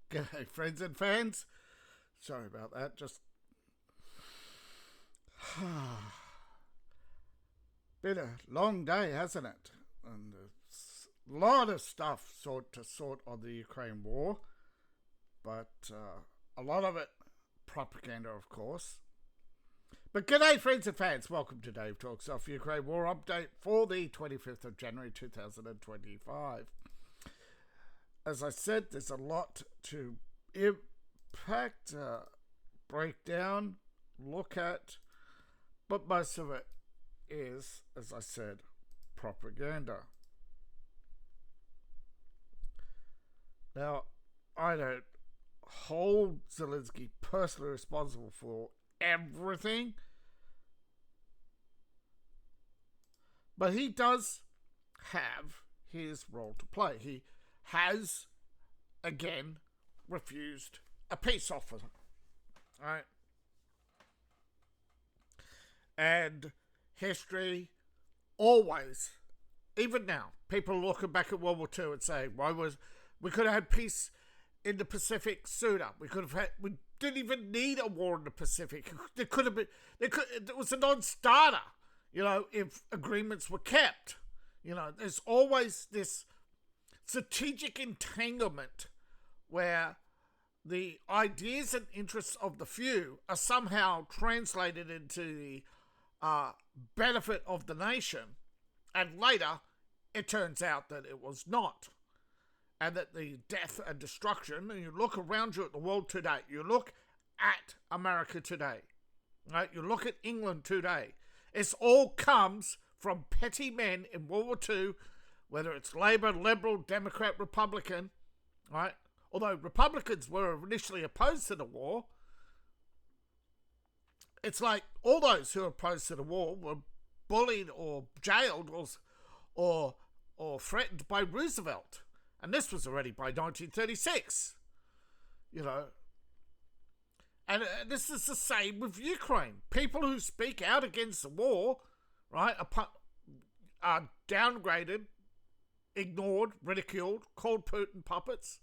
G'day, friends and fans. Sorry about that. Just been a long day, hasn't it? And there's a lot of stuff to sort on the Ukraine war, but a lot of it propaganda, of course. But g'day, friends and fans. Welcome to Dave Talks Off Ukraine War Update for the 25th of January 2025. As I said, there's a lot to impact, break down, look at, but most of it is, as I said, propaganda. Now, I don't hold Zelensky personally responsible for everything, but he does have his role to play. He has, again, refused a peace offer. Right? And history always, even now, people looking back at World War II and saying, we could have had peace in the Pacific sooner. We didn't even need a war in the Pacific. It was a non-starter, if agreements were kept. There's always this strategic entanglement where the ideas and interests of the few are somehow translated into the benefit of the nation, and later it turns out that it was not, and that the death and destruction, and you look around you at the world today, you look at America today, right? You look at England today, it all comes from petty men in World War II, whether it's Labour, Liberal, Democrat, Republican, right? Although Republicans were initially opposed to the war, it's like all those who are opposed to the war were bullied or jailed or threatened by Roosevelt. And this was already by 1936, And this is the same with Ukraine. People who speak out against the war, right, are downgraded, ignored, ridiculed, called Putin puppets.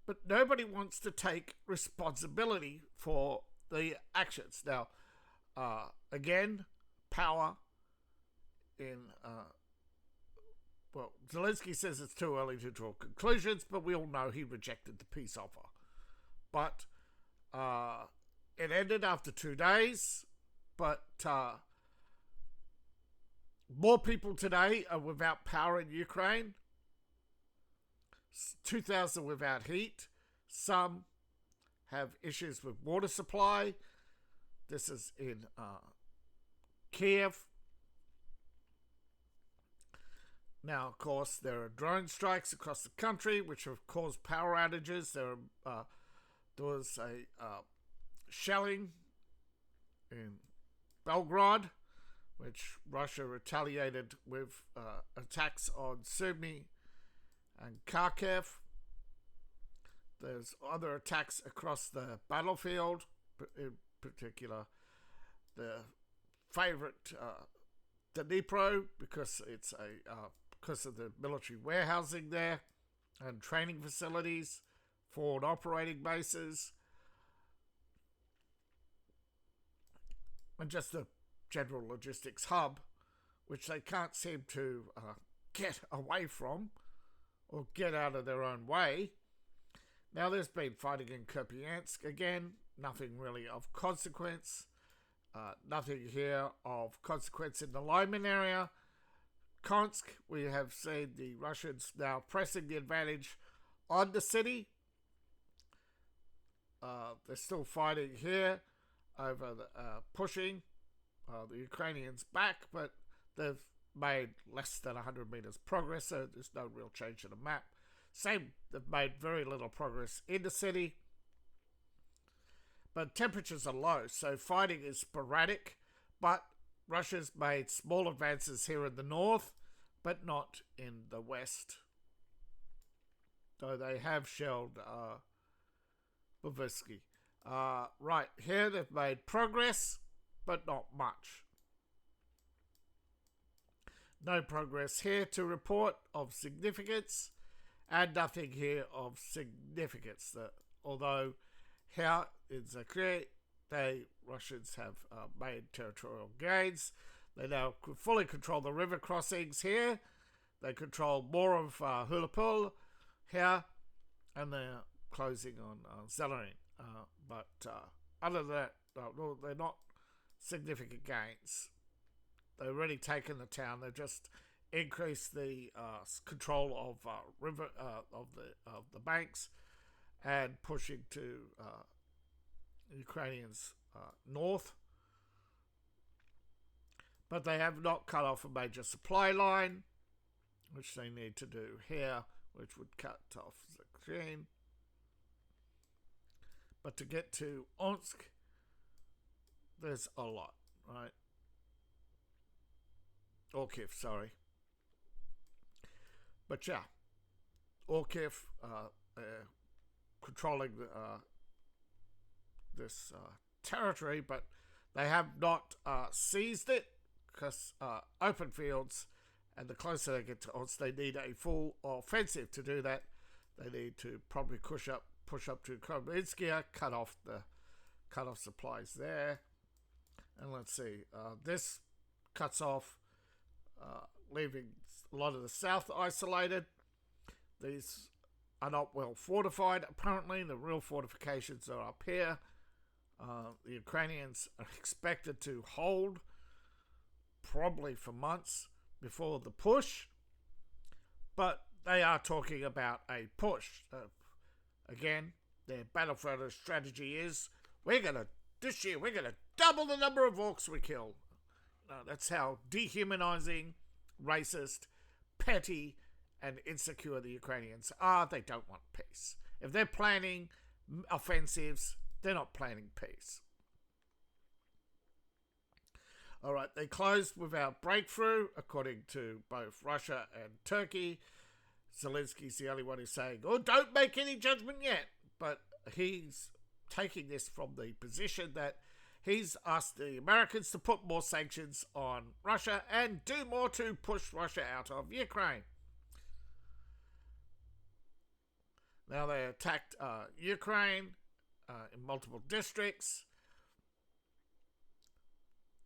But nobody wants to take responsibility for the actions. Now, again, power in... Zelensky says it's too early to draw conclusions, but we all know he rejected the peace offer. But it ended after 2 days, but... more people today are without power in Ukraine. 2,000 without heat. Some have issues with water supply. This is in Kiev. Now, of course, there are drone strikes across the country, which have caused power outages. There was a shelling in Belgrode, which Russia retaliated with attacks on Sumy and Kharkiv. There's other attacks across the battlefield, in particular the favourite Dnipro, because it's because of the military warehousing there and training facilities, forward operating bases, and just a general logistics hub, which they can't seem to get away from or get out of their own way. Now, there's been fighting in Kupiansk again, nothing really of consequence, nothing here of consequence in the Lyman area. Konsk, we have seen the Russians now pressing the advantage on the city. They're still fighting here over the pushing the Ukrainians back, but they've made less than 100 meters progress, so there's no real change in the map. They've made very little progress in the city, but temperatures are low, so fighting is sporadic, but Russia's made small advances here in the north, but not in the west, though they have shelled Bovsky. Right, here they've made progress, but not much. No progress here to report of significance, and nothing here of significance. Although here in Zakri, Russians have made territorial gains. They now fully control the river crossings here. They control more of Hulapul here, and they're closing on Zelensky. But other than that, they're not significant gains. They've already taken the town. They've just increased the control of river of the banks, and pushing to Ukrainians north. But they have not cut off a major supply line, which they need to do here, which would cut off Zakrin. But to get to Omsk, there's a lot, right? Orkiv, sorry. But yeah, Orkiv controlling this territory, but they have not seized it, because open fields, and the closer they get to Omsk, they need a full offensive to do that. They need to probably push up to Kobylskia, cut off supplies there. And let's see, this cuts off, leaving a lot of the south isolated. These are not well fortified, apparently. The real fortifications are up here. The Ukrainians are expected to hold probably for months before the push, but they are talking about a push. Again, their battlefield strategy is, this year we're gonna double the number of orcs we kill. That's how dehumanizing, racist, petty, and insecure the Ukrainians are. They don't want peace. If they're planning offensives, they're not planning peace. All right, they closed without breakthrough, according to both Russia and Turkey. Zelensky's the only one who's saying, don't make any judgment yet. But he's taking this from the position that he's asked the Americans to put more sanctions on Russia and do more to push Russia out of Ukraine. Now they attacked Ukraine in multiple districts.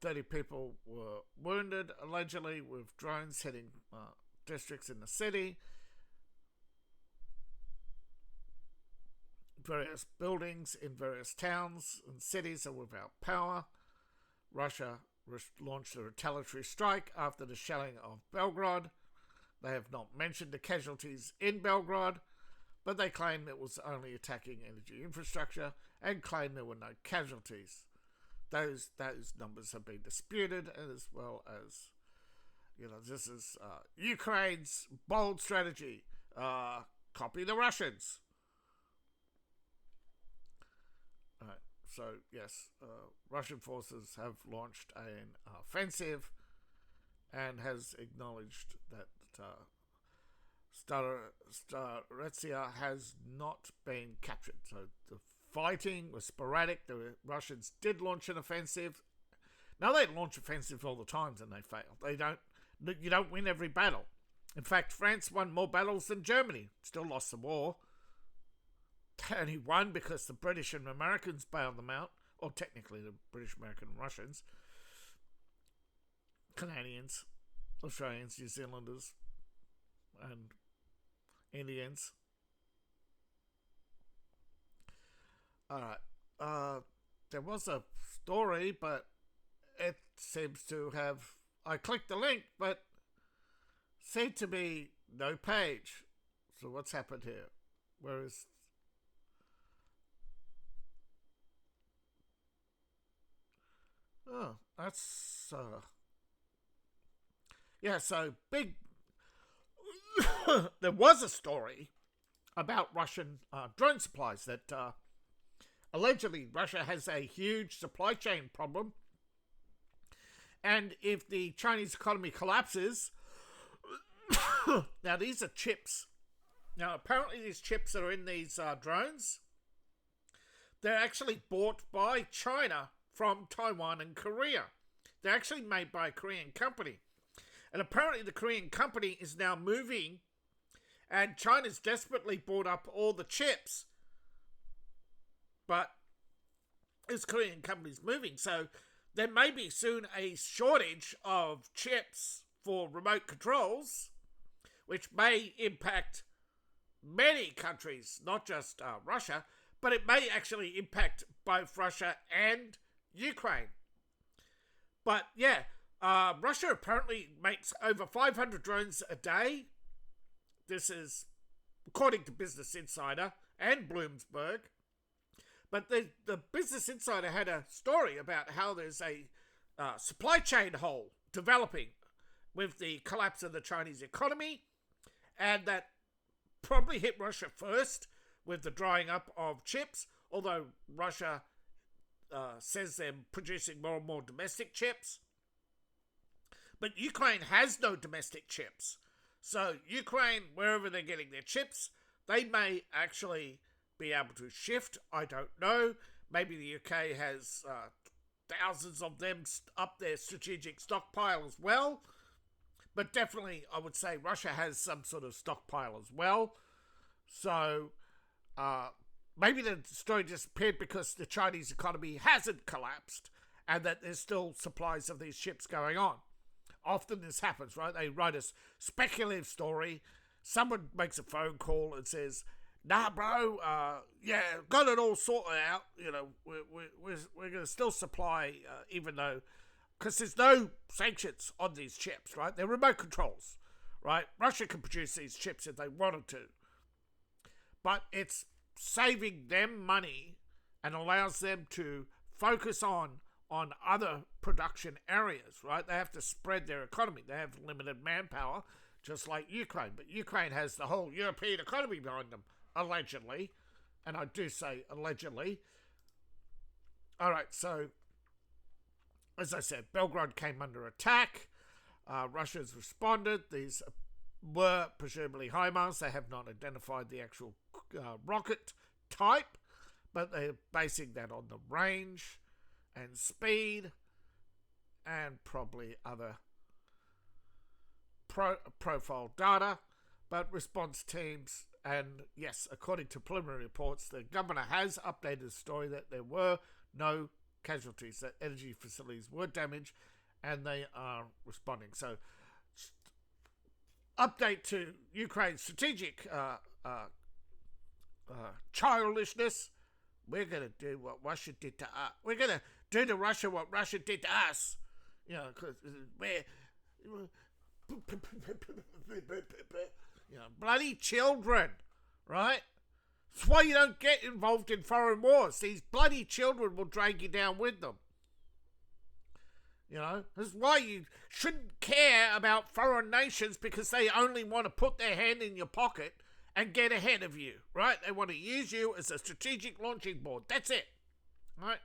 30 people were wounded, allegedly, with drones hitting districts in the city. Various buildings in various towns and cities are without power. Russia launched a retaliatory strike after the shelling of Belgrode. They have not mentioned the casualties in Belgrode, but they claim it was only attacking energy infrastructure and claim there were no casualties. Those numbers have been disputed, as well as, this is Ukraine's bold strategy. Copy the Russians. Right, so, yes, Russian forces have launched an offensive and has acknowledged that Staretsia has not been captured. So the fighting was sporadic. The Russians did launch an offensive. Now they launch offensives all the time and they fail. You don't win every battle. In fact, France won more battles than Germany. Still lost the war. They only won because the British and Americans bailed them out. Or technically the British, American, and Russians. Canadians, Australians, New Zealanders, and Indians. Alright. There was a story, but it seems to have... I clicked the link, but seemed to be no page. So what's happened here? Where is... Oh, that's... Yeah, so big... There was a story about Russian drone supplies that allegedly Russia has a huge supply chain problem, and if the Chinese economy collapses, now these are chips. Now apparently these chips that are in these drones, they're actually bought by China from Taiwan and Korea. They're actually made by a Korean company. And apparently the Korean company is now moving, and China's desperately bought up all the chips. But this Korean company's moving, so there may be soon a shortage of chips for remote controls, which may impact many countries, not just Russia, but it may actually impact both Russia and Ukraine. But yeah, Russia apparently makes over 500 drones a day. This is according to Business Insider and Bloomberg. But the Business Insider had a story about how there's a supply chain hole developing with the collapse of the Chinese economy, and that probably hit Russia first with the drying up of chips, although Russia says they're producing more and more domestic chips. But Ukraine has no domestic chips. So Ukraine, wherever they're getting their chips, they may actually be able to shift. I don't know. Maybe the UK has thousands of them up their strategic stockpile as well. But definitely, I would say Russia has some sort of stockpile as well. So maybe the story disappeared because the Chinese economy hasn't collapsed and that there's still supplies of these ships going on. Often this happens, right? They write a speculative story. Someone makes a phone call and says, "Nah, bro, yeah, got it all sorted out. You know, we're going to still supply, even though, because there's no sanctions on these chips, right? They're remote controls, right? Russia can produce these chips if they wanted to, but it's saving them money and allows them to focus on other production areas, right? They have to spread their economy. They have limited manpower, just like Ukraine. But Ukraine has the whole European economy behind them, allegedly. And I do say allegedly. All right, so, as I said, Belgrode came under attack. Russia's responded. These were presumably HIMARS. They have not identified the actual rocket type, but they're basing that on the range and speed and probably other profile data. But response teams, and yes, according to preliminary reports, the governor has updated the story that there were no casualties, that energy facilities were damaged, and they are responding. So, update to Ukraine's strategic childishness. We're going to do what Russia did to us. We're going to do to Russia what Russia did to us. You know, because we're... You know, bloody children, right? That's why you don't get involved in foreign wars. These bloody children will drag you down with them. You know, that's why you shouldn't care about foreign nations, because they only want to put their hand in your pocket and get ahead of you, right? They want to use you as a strategic launching board. That's it, right?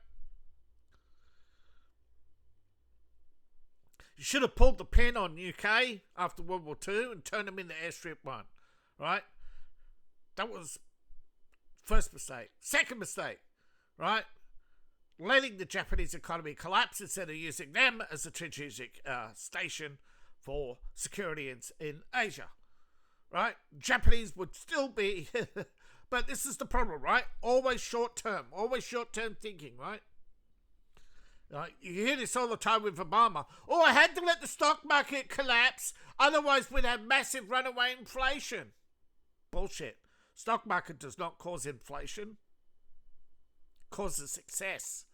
You should have pulled the pin on UK after World War II and turned them into Airstrip 1, right? That was first mistake. Second mistake, right? Letting the Japanese economy collapse instead of using them as a strategic station for security in Asia, right? Japanese would still be, but this is the problem, right? Always short-term thinking, right? You hear this all the time with Obama. Oh, I had to let the stock market collapse, otherwise we'd have massive runaway inflation. Bullshit. Stock market does not cause inflation. It causes success.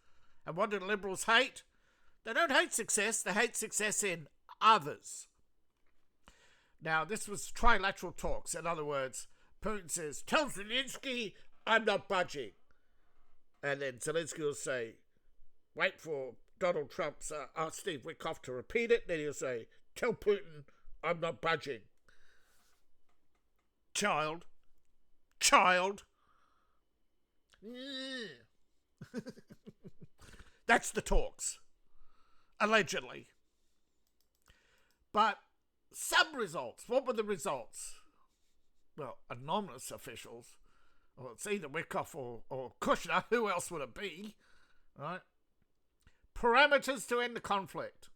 And what do liberals hate? They don't hate success, they hate success in others. Now, this was trilateral talks. In other words, Putin says, "Tell Zelensky I'm not budging." And then Zelensky will say, wait for Donald Trump's Steve Witkoff to repeat it. Then he'll say, "Tell Putin I'm not budging." Child. That's the talks. Allegedly. But some results. What were the results? Well, anonymous officials. Well, it's either Witkoff or Kushner. Who else would it be? Right? Parameters to end the conflict.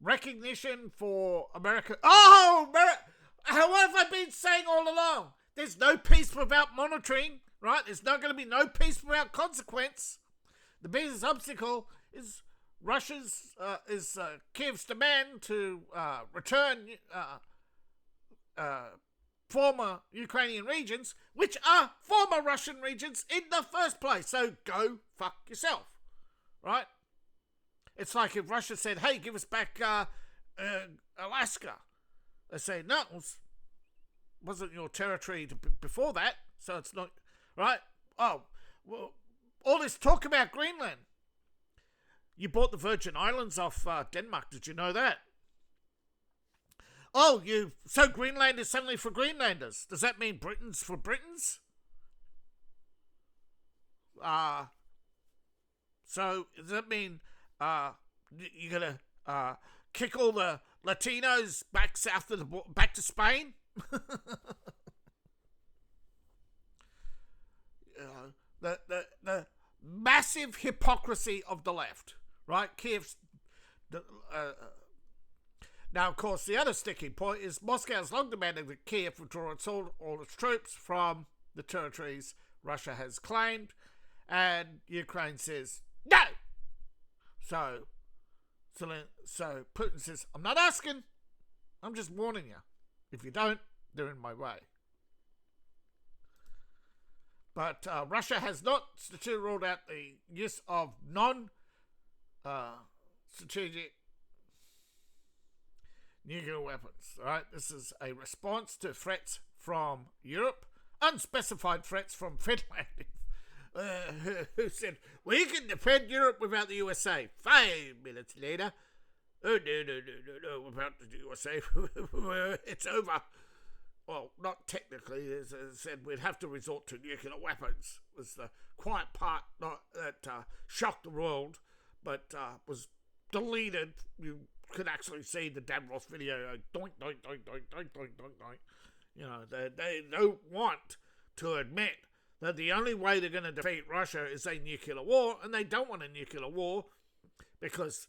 recognition for America. Oh, what have I been saying all along? There's no peace without monitoring, right? There's not going to be no peace without consequence. The biggest obstacle is Kiev's demand to return former Ukrainian regions, which are former Russian regions in the first place. So go fuck yourself, right? It's like if Russia said, hey, give us back Alaska. They say, no, it wasn't your territory before that, so it's not, right? Oh, well, all this talk about Greenland. You bought the Virgin Islands off Denmark. Did you know that? Oh, so Greenland is suddenly for Greenlanders. Does that mean Britain's for Britons? So does that mean you're gonna kick all the Latinos back south of back to Spain? The massive hypocrisy of the left, right? Kiev's. Now, of course, the other sticking point is Moscow's long demanding that Kiev withdraw all its troops from the territories Russia has claimed, and Ukraine says no. So Putin says, I'm not asking, I'm just warning you. If you don't, they're in my way. But Russia has not ruled out the use of non-strategic nuclear weapons. All right, this is a response to threats from Europe, unspecified threats from Finland, who said, we can defend Europe without the USA. 5 minutes later, oh, no, without the USA, it's over. Well, not technically, as I said, we'd have to resort to nuclear weapons, was the quiet part that shocked the world, but was deleted. You could actually see the Davros video, doink, doink, doink, doink, doink, doink, doink, doink. You know, they don't want to admit that the only way they're going to defeat Russia is a nuclear war, and they don't want a nuclear war because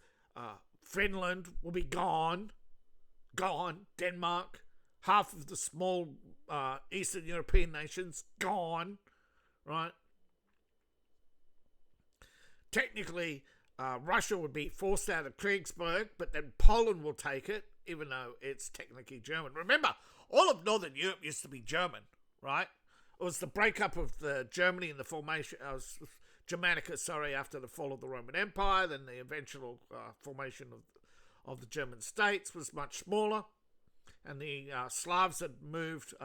Finland will be gone, Denmark, half of the small Eastern European nations, gone, right? Technically, Russia would be forced out of Kriegsberg, but then Poland will take it, even though it's technically German. Remember, all of Northern Europe used to be German, right? It was the breakup of Germany and the formation, Germanica, after the fall of the Roman Empire, then the eventual formation of the German states was much smaller, and the Slavs had moved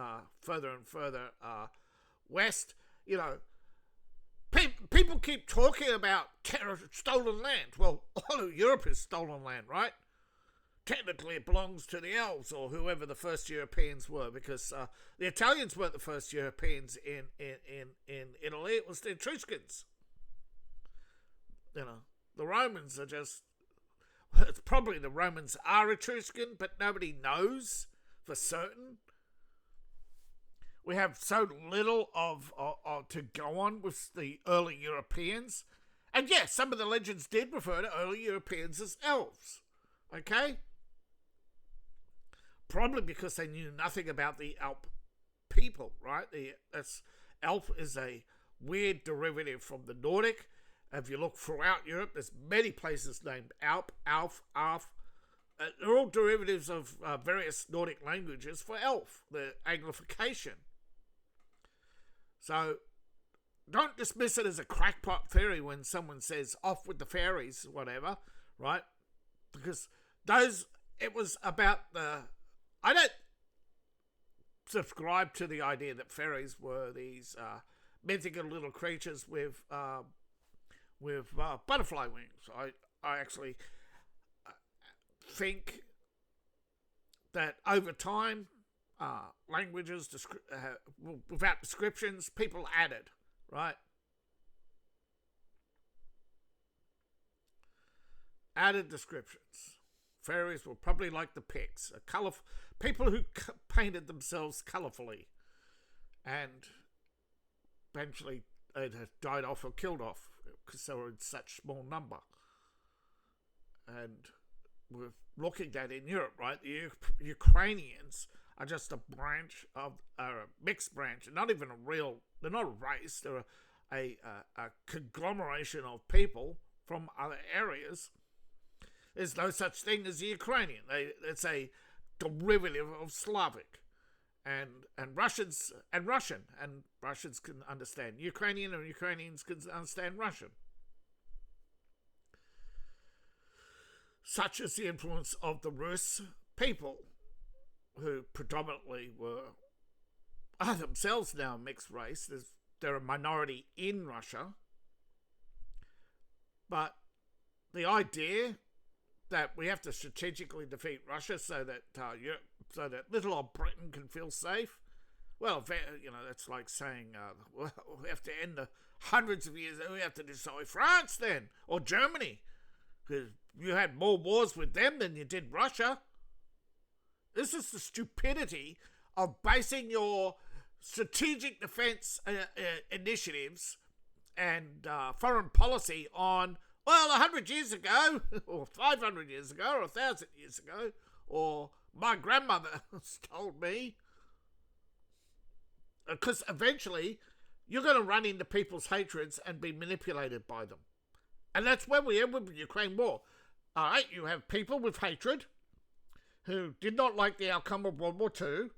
further and further west. You know, people keep talking about stolen land. Well, all of Europe is stolen land, right? Technically, it belongs to the elves or whoever the first Europeans were, because the Italians weren't the first Europeans in Italy. It was the Etruscans. You know, the Romans are just. It's probably the Romans are Etruscan, but nobody knows for certain. We have so little of to go on with the early Europeans. And yes, some of the legends did refer to early Europeans as elves. Okay? Probably because they knew nothing about the Alp people, right? Elf is a weird derivative from the Nordic. If you look throughout Europe, there's many places named Alp, Alf, Alf. They're all derivatives of various Nordic languages for elf, the Anglification. So don't dismiss it as a crackpot theory when someone says off with the fairies, whatever, right? Because it was about I don't subscribe to the idea that fairies were these mythical little creatures with butterfly wings. I actually think that over time, languages without descriptions, people added, right? Added descriptions. Fairies were probably like the Picts, people who painted themselves colourfully, and eventually they'd have died off or killed off because they were in such small number. And we're looking at in Europe, right? The Ukrainians are just a branch of a mixed branch, not even a real. They're not a race. They're a conglomeration of people from other areas. There's no such thing as the Ukrainian. It's a derivative of Slavic, and Russians and Russian, and Russians can understand Ukrainian, and Ukrainians can understand Russian. Such is the influence of the Rus people, who predominantly are themselves now a mixed race. They're a minority in Russia. But the idea that we have to strategically defeat Russia so that little old Britain can feel safe, well, that's like saying, well, we have to end the hundreds of years. We have to destroy France then, or Germany, because you had more wars with them than you did Russia. This is the stupidity of basing your strategic defense initiatives and foreign policy on, well, 100 years ago, or 500 years ago, or 1,000 years ago, or my grandmother told me. Because eventually, you're going to run into people's hatreds and be manipulated by them. And that's where we end with the Ukraine war. All right, you have people with hatred who did not like the outcome of World War II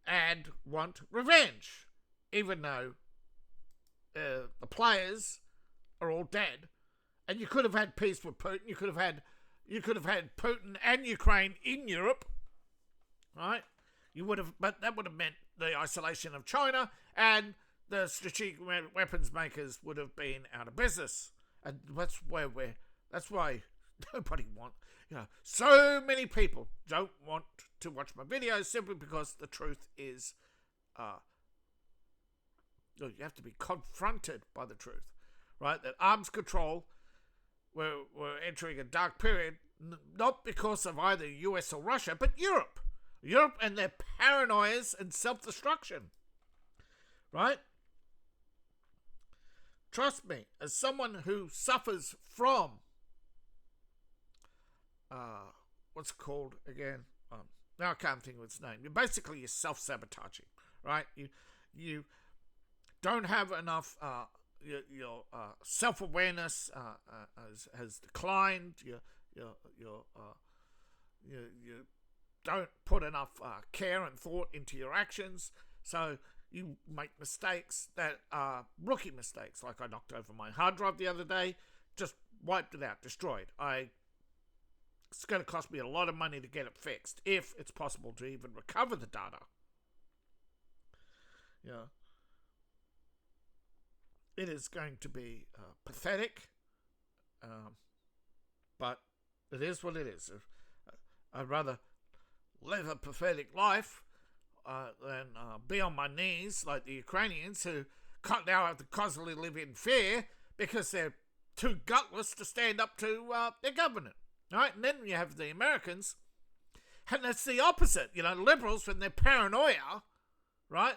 and want revenge, even though the players are all dead. And you could have had peace with Putin. You could have had Putin and Ukraine in Europe, right? But that would have meant the isolation of China, and the strategic weapons makers would have been out of business. And that's why nobody wants. So many people don't want to watch my videos simply because the truth is, you have to be confronted by the truth, right? That arms control, we're entering a dark period, not because of either US or Russia, but Europe and their paranoias and self-destruction, right? Trust me, as someone who suffers from what's it called again? Now I can't think of its name. You're self-sabotaging, right? You don't have enough. Your self-awareness has declined. You don't put enough care and thought into your actions, so you make mistakes that are rookie mistakes. Like I knocked over my hard drive the other day, just wiped it out, destroyed. It's going to cost me a lot of money to get it fixed, if it's possible to even recover the data. Yeah. It is going to be pathetic, but it is what it is. I'd rather live a pathetic life than be on my knees like the Ukrainians, who now have to constantly live in fear because they're too gutless to stand up to their government. Right? And then you have the Americans, and that's the opposite. Liberals, when they're paranoia, right,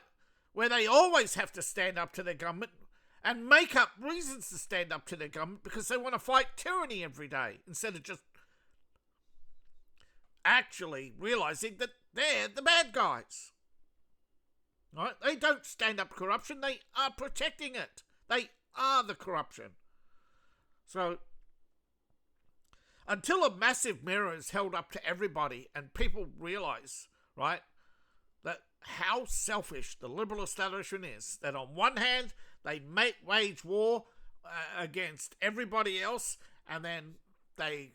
where they always have to stand up to their government and make up reasons to stand up to their government because they want to fight tyranny every day, instead of just actually realizing that they're the bad guys. Right? They don't stand up to corruption. They are protecting it. They are the corruption. So, until a massive mirror is held up to everybody and people realize, right, that how selfish the liberal establishment is, that on one hand, they wage war against everybody else, and then they,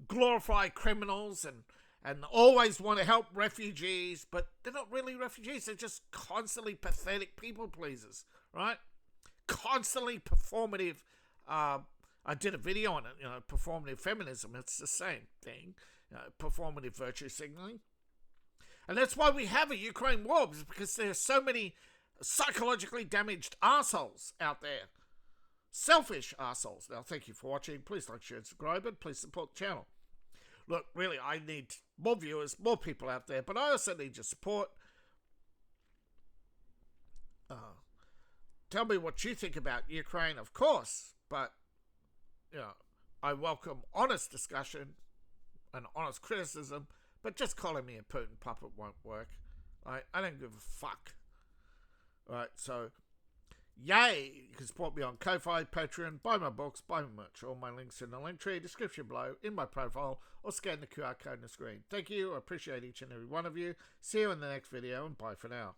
glorify criminals and always want to help refugees, but they're not really refugees. They're just constantly pathetic people pleasers, right? Constantly performative. I did a video on it, performative feminism. It's the same thing, performative virtue signaling. And that's why we have a Ukraine war, because there are so many psychologically damaged arseholes out there. Selfish arseholes. Now, thank you for watching. Please like, share, and subscribe, and please support the channel. Look, really, I need more viewers, more people out there, but I also need your support. Tell me what you think about Ukraine, of course, but I welcome honest discussion an honest criticism, but just calling me a Putin puppet won't work. Right? I don't give a fuck. Right, so yay! You can support me on Ko-Fi, Patreon, buy my books, buy my merch. All my links in the link tree, description below, in my profile, or scan the QR code on the screen. Thank you. I appreciate each and every one of you. See you in the next video, and bye for now.